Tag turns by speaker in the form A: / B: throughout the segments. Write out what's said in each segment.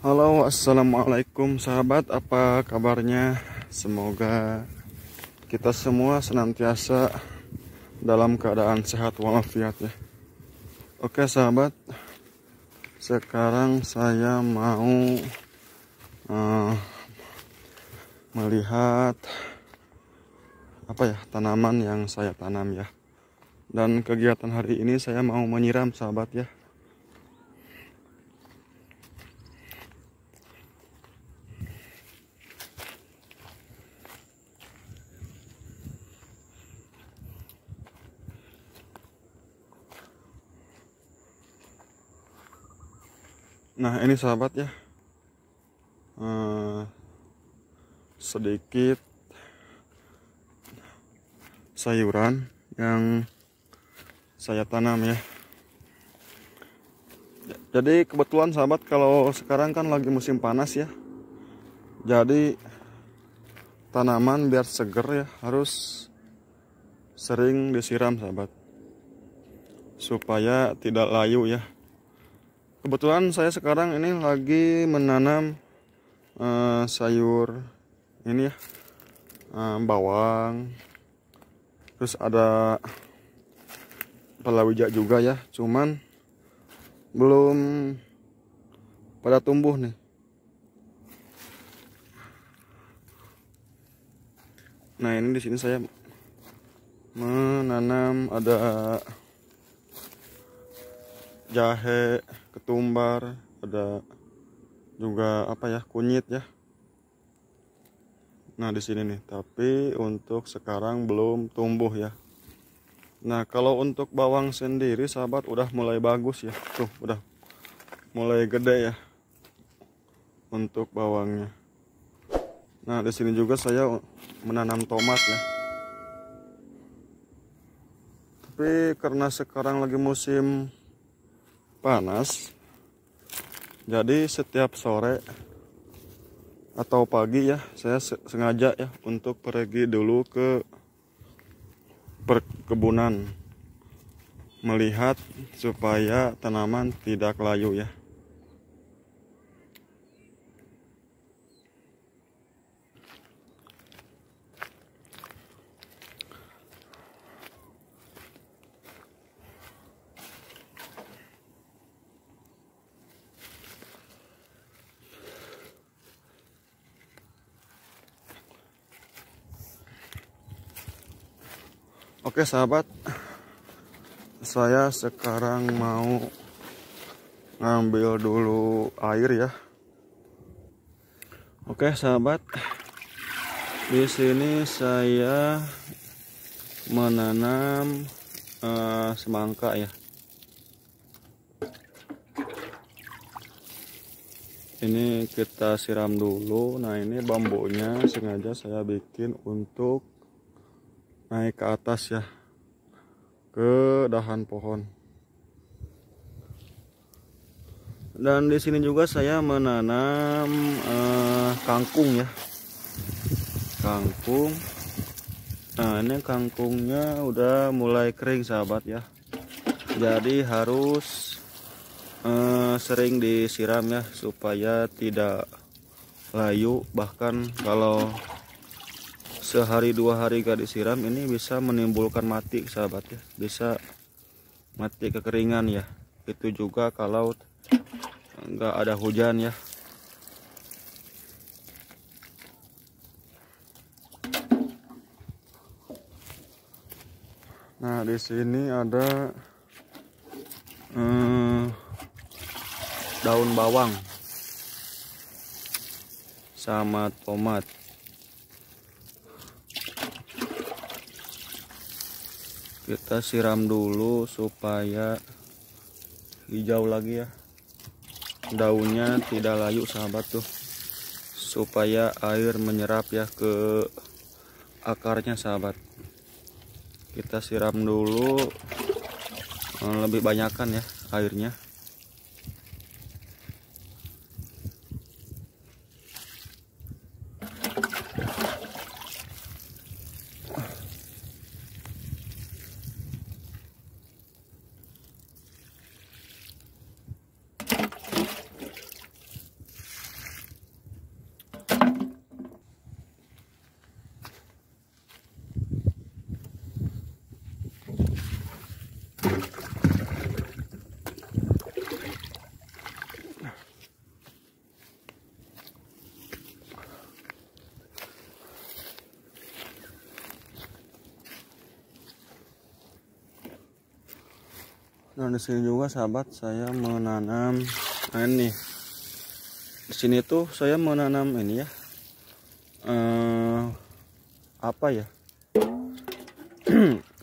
A: Halo, assalamualaikum sahabat, apa kabarnya? Semoga kita semua senantiasa dalam keadaan sehat walafiat ya. Oke sahabat, sekarang saya mau eh, melihat tanaman yang saya tanam ya. Dan kegiatan hari ini saya mau menyiram sahabat ya. Nah ini sahabat ya, sedikit sayuran yang saya tanam ya. Jadi kebetulan sahabat, kalau sekarang kan lagi musim panas ya, jadi tanaman biar seger ya harus sering disiram sahabat, supaya tidak layu ya. Kebetulan saya sekarang ini lagi menanam sayur ini ya, bawang, terus ada palawija juga ya, cuman belum pada tumbuh nih. Nah ini di sini saya menanam ada jahe, ketumbar, ada juga kunyit ya. Nah di sini nih, tapi untuk sekarang belum tumbuh ya. Nah kalau untuk bawang sendiri sahabat udah mulai bagus ya, tuh udah mulai gede ya untuk bawangnya. Nah di sini juga saya menanam tomat ya. Tapi karena sekarang lagi musim panas, jadi setiap sore atau pagi ya saya sengaja ya untuk pergi dulu ke perkebunan, melihat supaya tanaman tidak layu ya. Oke sahabat, saya sekarang mau ngambil dulu air ya. Oke sahabat, di sini saya menanam semangka ya. Ini kita siram dulu. Nah ini bambunya sengaja saya bikin untuk naik ke atas ya, ke dahan pohon. Dan di sini juga saya menanam kangkung ya, kangkung. Nah ini kangkungnya udah mulai kering sahabat ya, jadi harus sering disiram ya supaya tidak layu. Bahkan kalau sehari dua hari gak disiram, ini bisa menimbulkan mati sahabat ya, bisa mati kekeringan ya. Itu juga kalau nggak ada hujan ya. Nah di sini ada daun bawang sama tomat. Kita siram dulu supaya hijau lagi ya, daunnya tidak layu sahabat tuh, supaya air menyerap ya ke akarnya sahabat. Kita siram dulu lebih banyakan ya airnya. Nah, di sini juga sahabat saya menanam ini. Di sini tuh saya menanam ini ya. Apa ya?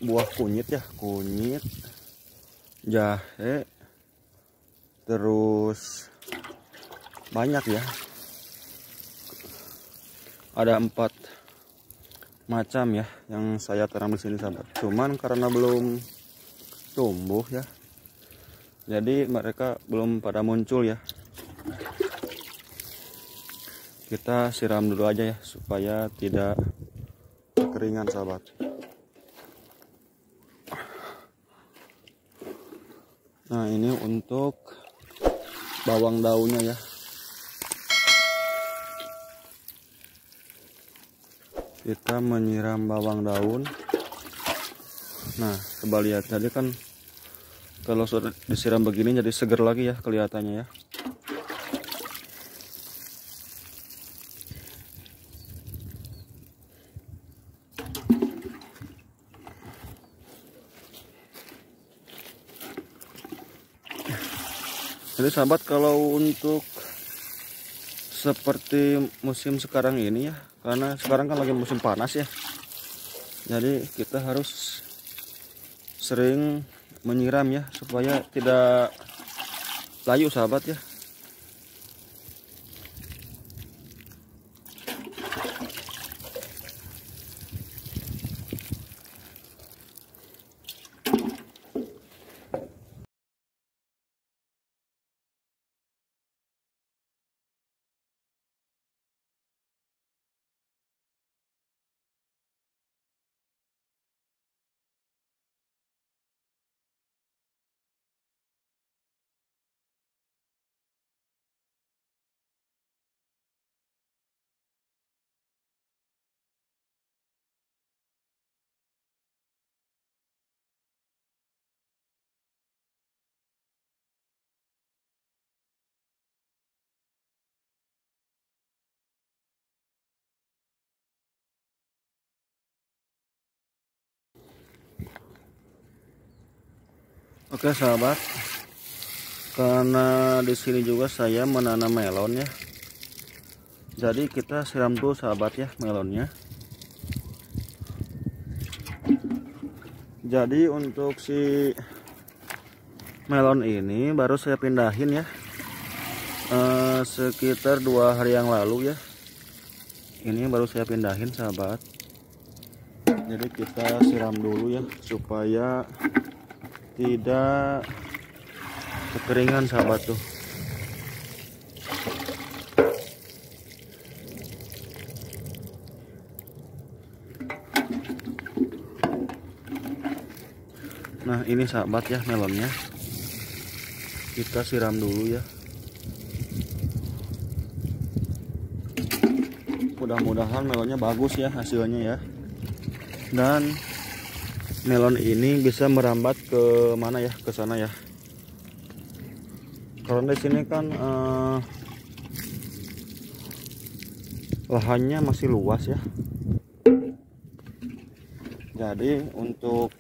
A: Buah kunyit ya, kunyit, jahe, terus banyak ya. Ada 4 macam ya yang saya tanam di sini sahabat. Cuman karena belum tumbuh ya, jadi mereka belum pada muncul ya. Kita siram dulu aja ya supaya tidak kekeringan sahabat. Nah, ini untuk bawang daunnya ya. Kita menyiram bawang daun. Nah, coba lihat tadi kan kalau sudah disiram begini jadi seger lagi ya kelihatannya ya. Jadi sahabat, kalau untuk seperti musim sekarang ini ya, karena sekarang kan lagi musim panas ya, jadi kita harus sering menyiram ya supaya tidak layu sahabat ya. Oke sahabat, karena di sini juga saya menanam melon ya, jadi kita siram dulu sahabat ya melonnya. Jadi untuk si melon ini baru saya pindahin ya, sekitar 2 hari yang lalu ya. Ini baru saya pindahin sahabat. Jadi kita siram dulu ya supaya tidak kekeringan sahabat tuh. Nah, ini sahabat ya melonnya. Kita siram dulu ya. Mudah-mudahan melonnya bagus ya hasilnya ya. Dan melon ini bisa merambat ke mana ya, ke sana ya. Karena di sini kan lahannya masih luas ya. Jadi untuk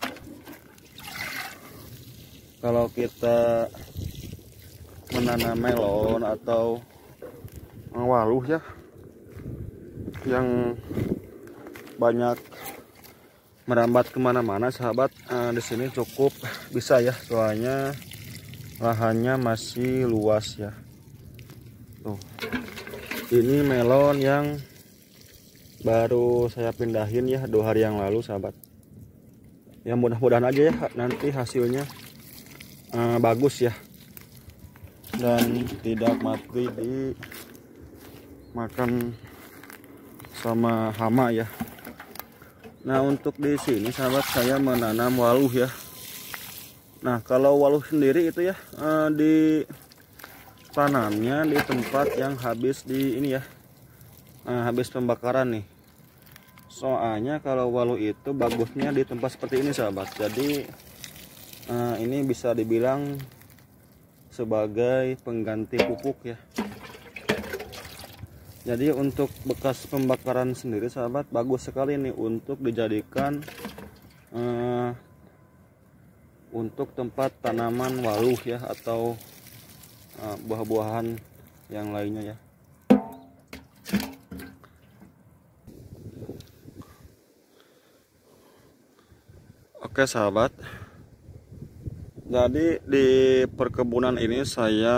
A: kalau kita menanam melon atau waluh ya yang banyak merambat kemana-mana sahabat, di sini cukup bisa ya, soalnya lahannya masih luas ya. Tuh, ini melon yang baru saya pindahin ya 2 hari yang lalu sahabat. Ya mudah-mudahan aja ya nanti hasilnya bagus ya dan tidak mati di makan sama hama ya. Nah, untuk di sini sahabat saya menanam waluh ya. Nah, kalau waluh sendiri itu ya ditanamnya di tempat yang habis di ini ya, habis pembakaran nih. Soalnya kalau waluh itu bagusnya di tempat seperti ini sahabat. Jadi ini bisa dibilang sebagai pengganti pupuk ya. Jadi untuk bekas pembakaran sendiri sahabat bagus sekali nih untuk dijadikan untuk tempat tanaman waluh ya, atau buah-buahan yang lainnya ya. Oke sahabat, jadi di perkebunan ini saya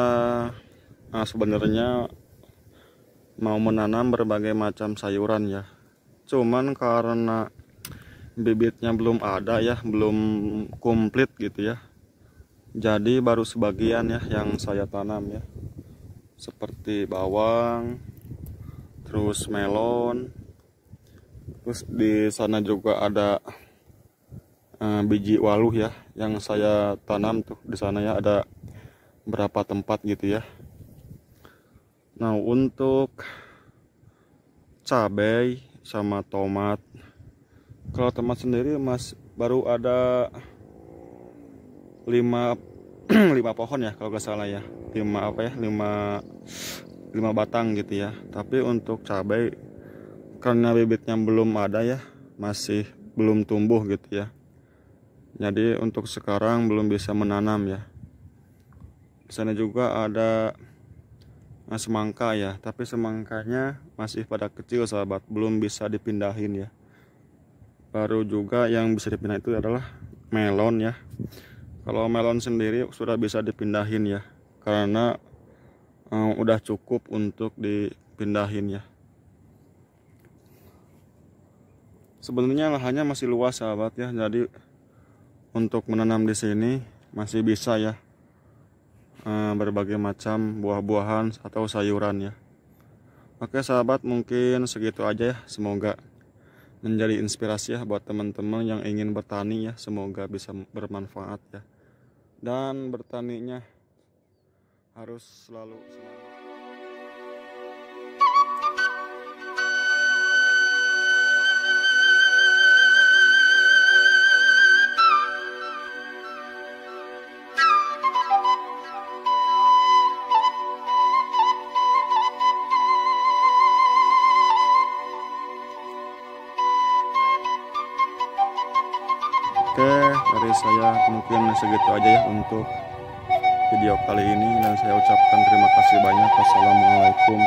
A: sebenarnya mau menanam berbagai macam sayuran ya. Cuman karena bibitnya belum ada ya, belum komplit gitu ya. Jadi baru sebagian ya yang saya tanam ya. Seperti bawang, terus melon. Terus di sana juga ada biji waluh ya yang saya tanam tuh di sana ya, ada berapa tempat gitu ya. Nah, untuk cabai sama tomat, kalau tomat sendiri baru ada 5 pohon ya kalau nggak salah ya, 5 batang gitu ya. Tapi untuk cabai karena bibitnya belum ada ya, masih belum tumbuh gitu ya, jadi untuk sekarang belum bisa menanam ya. Di sana juga ada semangka ya, tapi semangkanya masih pada kecil sahabat, belum bisa dipindahin ya. Baru juga yang bisa dipindah itu adalah melon ya. Kalau melon sendiri sudah bisa dipindahin ya, karena udah cukup untuk dipindahin ya. Sebenarnya lahannya masih luas sahabat ya, jadi untuk menanam di sini masih bisa ya, berbagai macam buah-buahan atau sayuran ya. Oke sahabat, mungkin segitu aja ya. Semoga menjadi inspirasi ya buat teman-teman yang ingin bertani ya. Semoga bisa bermanfaat ya. Dan bertaninya harus selalu semangat. Oke, dari saya mungkin segitu aja ya untuk video kali ini, dan saya ucapkan terima kasih banyak. Wassalamualaikum